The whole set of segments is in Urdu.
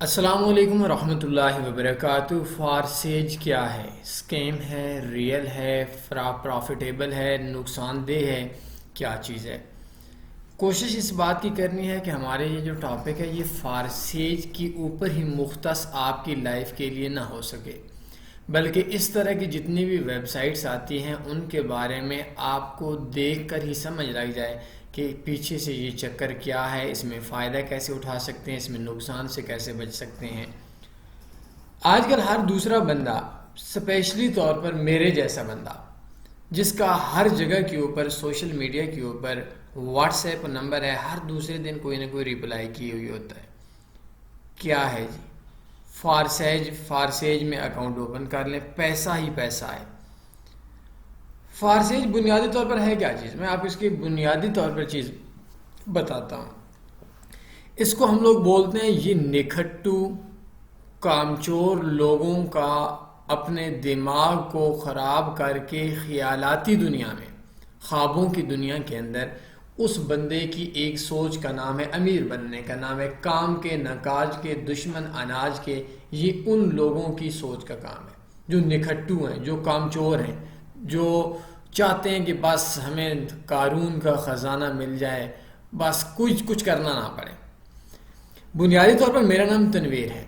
السلام علیکم ورحمۃ اللہ وبرکاتہ۔ فارسیج کیا ہے؟ اسکیم ہے، ریئل ہے، پروفیٹیبل ہے، نقصان دہ ہے، کیا چیز ہے؟ کوشش اس بات کی کرنی ہے کہ ہمارے یہ جو ٹاپک ہے یہ فارسیج کی اوپر ہی مختص آپ کی لائف کے لیے نہ ہو سکے، بلکہ اس طرح کی جتنی بھی ویب سائٹس آتی ہیں ان کے بارے میں آپ کو دیکھ کر ہی سمجھ لگ جائے کہ پیچھے سے یہ چکر کیا ہے، اس میں فائدہ کیسے اٹھا سکتے ہیں، اس میں نقصان سے کیسے بچ سکتے ہیں۔ آج کل ہر دوسرا بندہ، اسپیشلی طور پر میرے جیسا بندہ، جس کا ہر جگہ کے اوپر سوشل میڈیا کے اوپر واٹس ایپ نمبر ہے، ہر دوسرے دن کوئی نہ کوئی ریپلائی کی ہوئی ہوتا ہے۔ کیا ہے جی؟ فارسیج میں اکاؤنٹ اوپن کر لیں، پیسہ ہی پیسہ ہے۔ فارسیج بنیادی طور پر ہے کیا چیز؟ میں آپ کو اس کی بنیادی طور پر چیز بتاتا ہوں۔ اس کو ہم لوگ بولتے ہیں یہ نکھٹو کامچور لوگوں کا اپنے دماغ کو خراب کر کے خیالاتی دنیا میں، خوابوں کی دنیا کے اندر اس بندے کی ایک سوچ کا نام ہے امیر بننے کا، نام ہے کام کے، نکاج کے، دشمن اناج کے۔ یہ ان لوگوں کی سوچ کا کام ہے جو نکھٹو ہیں، جو کامچور ہیں، جو چاہتے ہیں کہ بس ہمیں قارون کا خزانہ مل جائے، بس کچھ کرنا نہ پڑے۔ بنیادی طور پر میرا نام تنویر ہے،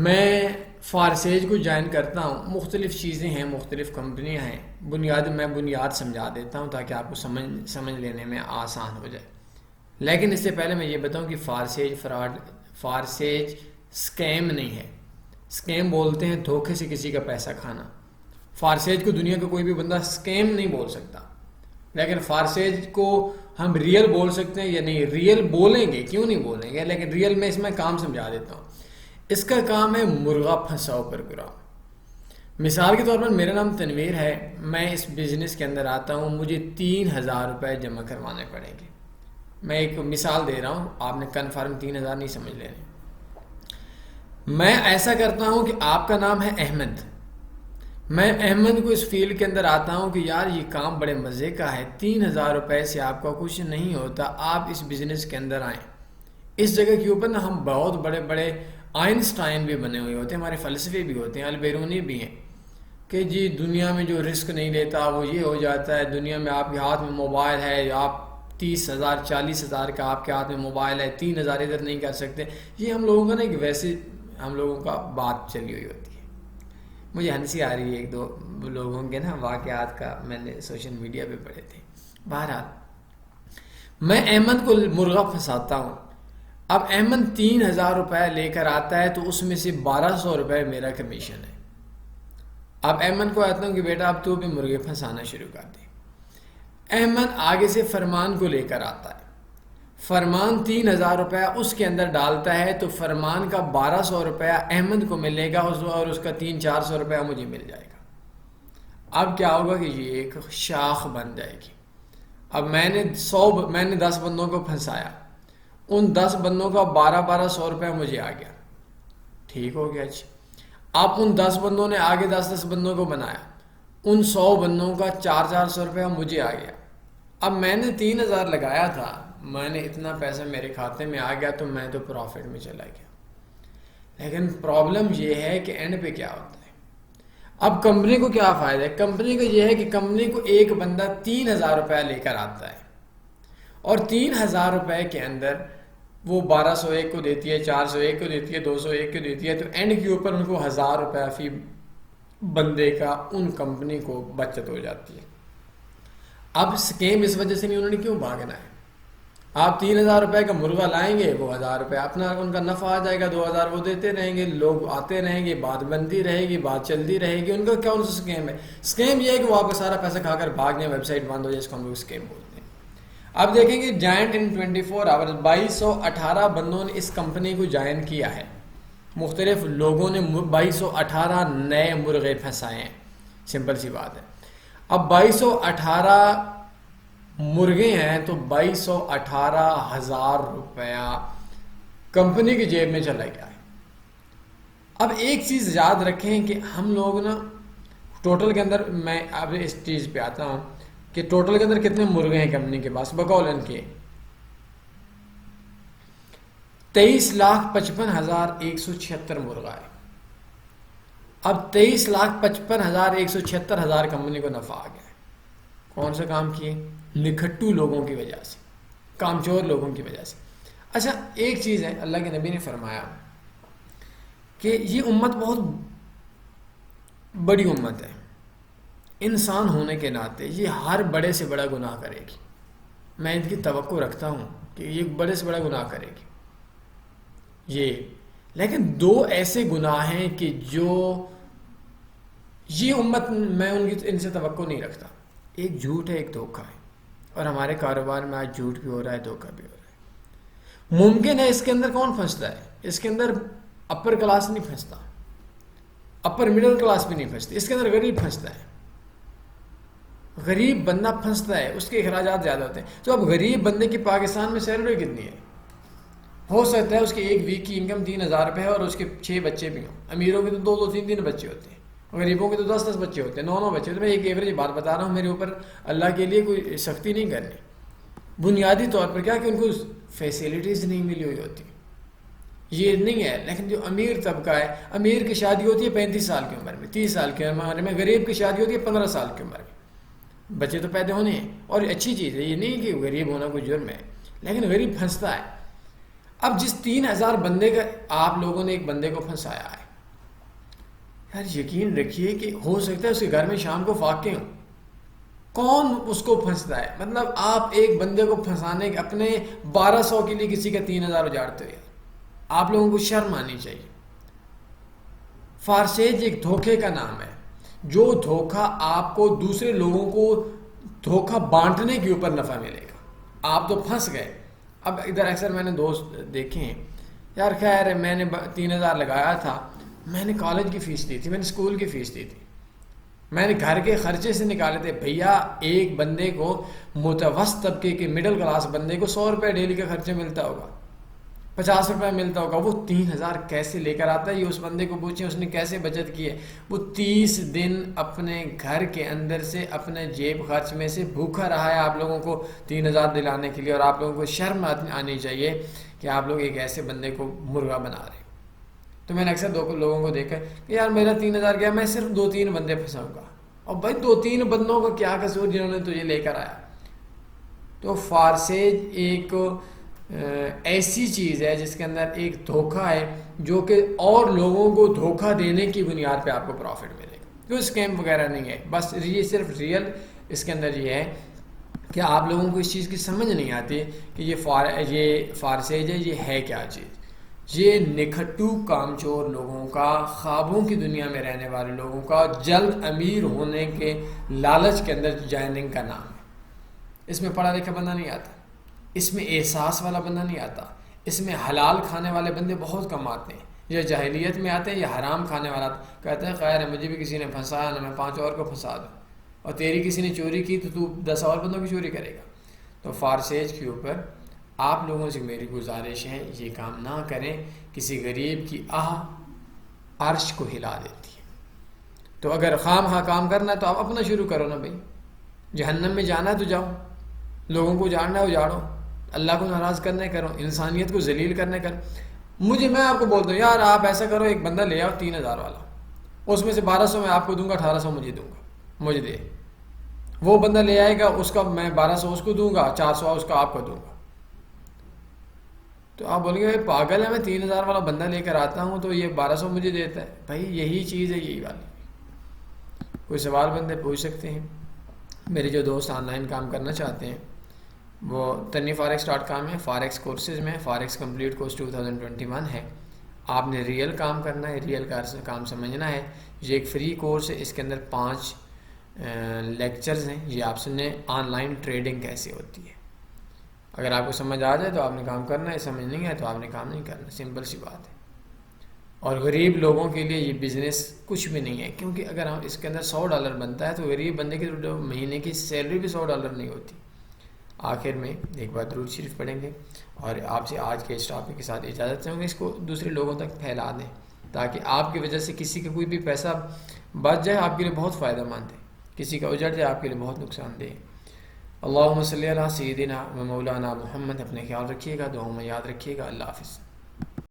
میں فارسیج کو جوائن کرتا ہوں۔ مختلف چیزیں ہیں، مختلف کمپنیاں ہیں۔ میں بنیاد سمجھا دیتا ہوں تاکہ آپ کو سمجھ لینے میں آسان ہو جائے۔ لیکن اس سے پہلے میں یہ بتاؤں کہ فارسیج اسکیم نہیں ہے۔ اسکیم بولتے ہیں دھوکے سے کسی کا پیسہ کھانا۔ فارسیج کو دنیا کا کوئی بھی بندہ اسکیم نہیں بول سکتا، لیکن فارسیج کو ہم ریئل بول سکتے ہیں یا نہیں؟ ریئل بولیں گے، کیوں نہیں بولیں گے، لیکن ریئل میں اس میں کام سمجھا دیتا ہوں۔ اس کا کام ہے مرغا پھنساؤ پر گرا۔ مثال کے طور پر میرا نام تنویر ہے، میں اس بزنس کے اندر آتا ہوں، مجھے 3,000 روپے جمع کروانے پڑیں گے۔ میں ایک مثال دے رہا ہوں، آپ نے کنفرم 3,000 نہیں سمجھ لینے۔ میں ایسا کرتا ہوں کہ آپ کا نام ہے احمد، میں احمد کو اس فیلڈ کے اندر آتا ہوں کہ یار یہ کام بڑے مزے کا ہے، 3,000 روپے سے آپ کا کچھ نہیں ہوتا، آپ اس بزنس کے اندر آئیں۔ اس جگہ کے اوپر نا ہم بہت بڑے بڑے آئنسٹائن بھی بنے ہوئے ہوتے ہیں، ہمارے فلسفے بھی ہوتے ہیں، البیرونی بھی ہیں کہ جی دنیا میں جو رسک نہیں لیتا وہ یہ ہو جاتا ہے۔ دنیا میں آپ کے ہاتھ میں موبائل ہے، آپ 30,000 40,000 کا آپ کے ہاتھ میں موبائل ہے، 3,000 ادھر نہیں کر سکتے۔ یہ ہم لوگوں کا نا ایک ویسے ہم لوگوں کا بات چلی ہوئی ہوتی ہے۔ مجھے ہنسی آ رہی ہے ایک دو لوگوں کے نا واقعات کا، میں نے سوشل میڈیا پہ پڑھے تھے۔ بہرحال میں احمد کو مرغا پھنساتا ہوں۔ اب احمد 3,000 روپے لے کر آتا ہے تو اس میں سے 1,200 روپے میرا کمیشن ہے۔ اب احمد کو کہتا ہوں کہ بیٹا اب تو بھی مرغے پھنسانا شروع کر دے۔ احمد آگے سے فرمان کو لے کر آتا ہے، فرمان 3,000 روپے اس کے اندر ڈالتا ہے تو فرمان کا 1,200 روپیہ احمد کو ملے گا اور اس کا 300-400 روپیہ مجھے مل جائے گا۔ اب کیا ہوگا کہ یہ ایک شاخ بن جائے گی۔ اب میں نے 10 بندوں کو پھنسایا، ان 10 بندوں کا 1,200 روپے مجھے آ گیا، ٹھیک ہو گیا جی۔ اب ان 10 بندوں نے آگے 10 بندوں کو بنایا، ان 100 بندوں کا 400 روپیہ مجھے آ گیا۔ اب میں نے 3,000 لگایا تھا، میں نے اتنا پیسہ میرے کھاتے میں آ گیا تو میں تو پروفٹ میں چلا گیا۔ لیکن پرابلم یہ ہے کہ اینڈ پہ کیا ہوتا ہے؟ اب کمپنی کو کیا فائدہ ہے؟ کمپنی کو یہ ہے کہ کمپنی کو ایک بندہ 3,000 روپے لے کر آتا ہے اور 3,000 روپے کے اندر وہ 1,201 کو دیتی ہے، 401 کو دیتی ہے، 201 کو دیتی ہے، تو اینڈ کے اوپر ان کو 1,000 روپے فی بندے کا ان کمپنی کو بچت ہو جاتی ہے۔ اب سکیم اس وجہ سے نہیں، انہوں نے کیوں بھاگنا ہے؟ آپ 3,000 روپے کا مرغا لائیں گے، وہ 1,000 روپے اپنا ان کا نفع آ جائے گا، 2,000 وہ دیتے رہیں گے، لوگ آتے رہیں گے، بات بنتی رہے گی، بات چلتی رہے گی۔ ان کا کیا ان سے سکیم ہے؟ سکیم یہ ہے کہ وہ آپ کا سارا پیسہ کھا کر بھاگ جائیں، ویب سائٹ بند ہو جائے، اس کو ہم لوگ سکیم بولتے ہیں۔ اب دیکھیں گے جائنٹ ان 24 آورز 2,218 بندوں نے اس کمپنی کو جوائن کیا ہے، مختلف لوگوں نے 2,218 نئے مرغے پھنسائے ہیں، سمپل سی بات ہے۔ اب 2,218 مرغے ہیں تو 2,18,000 روپیہ کمپنی کی جیب میں چلا گیا ہے۔ اب ایک چیز یاد رکھیں کہ ہم لوگ نا ٹوٹل کے اندر، میں اب اس چیز پہ آتا ہوں کہ ٹوٹل کے اندر کتنے مرغے ہیں کمپنی کے پاس بقول ان کے 23,55,176 مرغا ہے. اب 23,55,176 کمپنی کو نفع آ گیا ہے. کون سا کام کیے؟ نکھٹو لوگوں کی وجہ سے، کامچور لوگوں کی وجہ سے. اچھا ایک چیز ہے، اللہ کے نبی نے فرمایا کہ یہ امت بہت بڑی امت ہے، انسان ہونے کے ناطے یہ ہر بڑے سے بڑا گناہ کرے گی. میں ان کی توقع رکھتا ہوں کہ یہ بڑے سے بڑا گناہ کرے گی یہ، لیکن دو ایسے گناہ ہیں کہ جو یہ امت، میں ان سے توقع نہیں رکھتا. ایک جھوٹ ہے، ایک دھوکہ ہے، اور ہمارے کاروبار میں آج جھوٹ بھی ہو رہا ہے، دھوکہ بھی ہو رہا ہے. ممکن ہے اس کے اندر کون پھنستا ہے؟ اس کے اندر اپر کلاس نہیں پھنستا، اپر مڈل کلاس بھی نہیں پھنستی، اس کے اندر غریب پھنستا ہے. غریب بندہ پھنستا ہے، اس کے اخراجات زیادہ ہوتے ہیں. تو اب غریب بندے کی پاکستان میں سیلری کتنی ہے؟ ہو سکتا ہے اس کی ایک ویک کی انکم 3,000 روپے ہے اور اس کے 6 بچے بھی ہوں. امیروں کے تو 2 3 بچے ہوتے ہیں، غریبوں کے تو 10 بچے ہوتے ہیں، 9 بچے ہوتے ہیں. میں ایک ایوریج بات بتا رہا ہوں، میرے اوپر اللہ کے لیے کوئی سختی نہیں کرنی. بنیادی طور پر کیا کہ ان کو فیسلٹیز نہیں ملی ہوئی ہوتی، یہ نہیں ہے. لیکن جو امیر طبقہ ہے، امیر کی شادی ہوتی ہے 35 سال کی عمر میں، 30 سال کی عمر میں. غریب کی شادی ہوتی ہے 15 سال کی عمر میں. بچے تو پیدا ہونے ہیں، اور اچھی چیز ہے، یہ نہیں کہ غریب ہونا کوئی جرم ہے، لیکن غریب پھنستا ہے. اب جس 3,000 بندے کا آپ لوگوں نے ایک بندے کو پھنسایا ہے، یار یقین رکھیے کہ ہو سکتا ہے اس کے گھر میں شام کو فاقے ہوں. کون اس کو پھنستا ہے؟ مطلب آپ ایک بندے کو پھنسانے کے اپنے 1,200 کے لیے کسی کا 3,000 اجاڑتے ہوئے، آپ لوگوں کو شرم آنی چاہیے. فارسیج ایک دھوکے کا نام ہے، جو دھوکہ آپ کو دوسرے لوگوں کو دھوکہ بانٹنے کے اوپر نفع ملے گا. آپ تو پھنس گئے. اب ادھر اکثر میں نے دوست دیکھے ہیں، یار خیر ہے میں نے 3,000 لگایا تھا، میں نے کالج کی فیس دی تھی، میں نے اسکول کی فیس دی تھی، میں نے گھر کے خرچے سے نکالے تھے. بھیا ایک بندے کو، متوسط طبقے کے مڈل کلاس بندے کو 100 روپے ڈیلی کا خرچہ ملتا ہوگا، 50 روپے ملتا ہوگا. وہ 3,000 کیسے لے کر آتا ہے؟ یہ اس بندے کو پوچھیں اس نے کیسے بچت کی ہے. وہ 30 دن اپنے گھر کے اندر سے اپنے جیب خرچ میں سے بھوکا رہا ہے آپ لوگوں کو 3,000 دلانے کے لیے. اور آپ لوگوں کو شرم آنی چاہیے کہ آپ لوگ ایک ایسے بندے کو مرغا بنا رہے ہیں. تو میں نے اکثر لوگوں کو دیکھا کہ یار میرا 3,000 گیا، میں صرف 2-3 بندے پھنساؤں گا. اور بھائی 2-3 بندوں کا کیا قصور جنہوں نے تجھے لے کر آیا؟ تو فارسیج ایک ایسی چیز ہے جس کے اندر ایک دھوکہ ہے، جو کہ اور لوگوں کو دھوکہ دینے کی بنیاد پہ آپ کو پروفٹ ملے گا. کوئی اسکیم وغیرہ نہیں ہے، بس یہ صرف ریئل اس کے اندر یہ ہے کہ آپ لوگوں کو اس چیز کی سمجھ نہیں آتی کہ یہ فارسیج ہے، یہ ہے کیا چیز. یہ نکھٹو کامچور لوگوں کا، خوابوں کی دنیا میں رہنے والے لوگوں کا، جلد امیر ہونے کے لالچ کے اندر جائننگ کا نام ہے. اس میں پڑھا لکھا بندہ نہیں آتا، اس میں احساس والا بندہ نہیں آتا، اس میں حلال کھانے والے بندے بہت کم آتے ہیں. یا جاہلیت میں آتے ہیں یا حرام کھانے والا کہتا ہے خیر ہے مجھے بھی کسی نے پھنسایا نہ میں 5 اور کو پھنسا دوں، اور تیری کسی نے چوری کی تو 10 اور بندوں کی چوری کرے گا. تو فارسیج کے اوپر آپ لوگوں سے میری گزارش ہے یہ کام نہ کریں. کسی غریب کی عرش کو ہلا دیتی ہے. تو اگر خام خواہ کام کرنا ہے تو آپ اپنا شروع کرو نا بھائی. جہنم میں جانا ہے تو جاؤ، لوگوں کو جاننا ہے اجاڑو، اللہ کو ناراض کرنے کرو، انسانیت کو ذلیل کرنے کرو. میں آپ کو بولتا ہوں یار آپ ایسا کرو، ایک بندہ لے آؤ 3,000 والا، اس میں سے 1,200 میں آپ کو دوں گا، 1,800 مجھے دوں گا، مجھے دے. وہ بندہ لے آئے گا، اس کا میں 1,200 اس کو دوں گا، 400 اس کا آپ کو دوں گا. تو آپ بولیں گے پاگل ہے، میں 3,000 والا بندہ لے کر آتا ہوں تو یہ 1,200 مجھے دیتا ہے. بھائی یہی چیز ہے، یہی والی. کوئی سوال بندے پوچھ سکتے ہیں. میرے جو دوست آن لائن کام کرنا چاہتے ہیں وہ TunnyForex.com ہے، فارکس کورسز میں فارکس کمپلیٹ کورس 2021 ہے. آپ نے ریئل کام کرنا ہے، ریئل کام سمجھنا ہے. یہ ایک فری کورس ہے، اس کے اندر 5 لیکچرز ہیں. یہ آپ سنیں آن لائن ٹریڈنگ کیسے ہوتی ہے. اگر آپ کو سمجھ آ جائے تو آپ نے کام کرنا ہے، سمجھ نہیں ہے تو آپ نے کام نہیں کرنا. سمپل سی بات ہے. اور غریب لوگوں کے لیے یہ بزنس کچھ بھی نہیں ہے، کیونکہ اگر ہم اس کے اندر $100 بنتا ہے تو غریب بندے کی مہینے کی سیلری بھی $100 نہیں ہوتی. آخر میں ایک بار درود شریف پڑھیں گے اور آپ سے آج کے اس ٹاپک کے ساتھ اجازت چاہوں گے. اس کو دوسرے لوگوں تک پھیلا دیں تاکہ آپ کی وجہ سے کسی کا کوئی بھی پیسہ بچ جائے، آپ کے لیے بہت فائدہ مند ہے. کسی کا اجڑ جائے آپ کے لیے بہت نقصان دہ. اللہم صلی علی سیدنا و مولانا محمد. اپنے خیال رکھیے گا، دعاؤں میں یاد رکھیے گا. اللہ حافظ.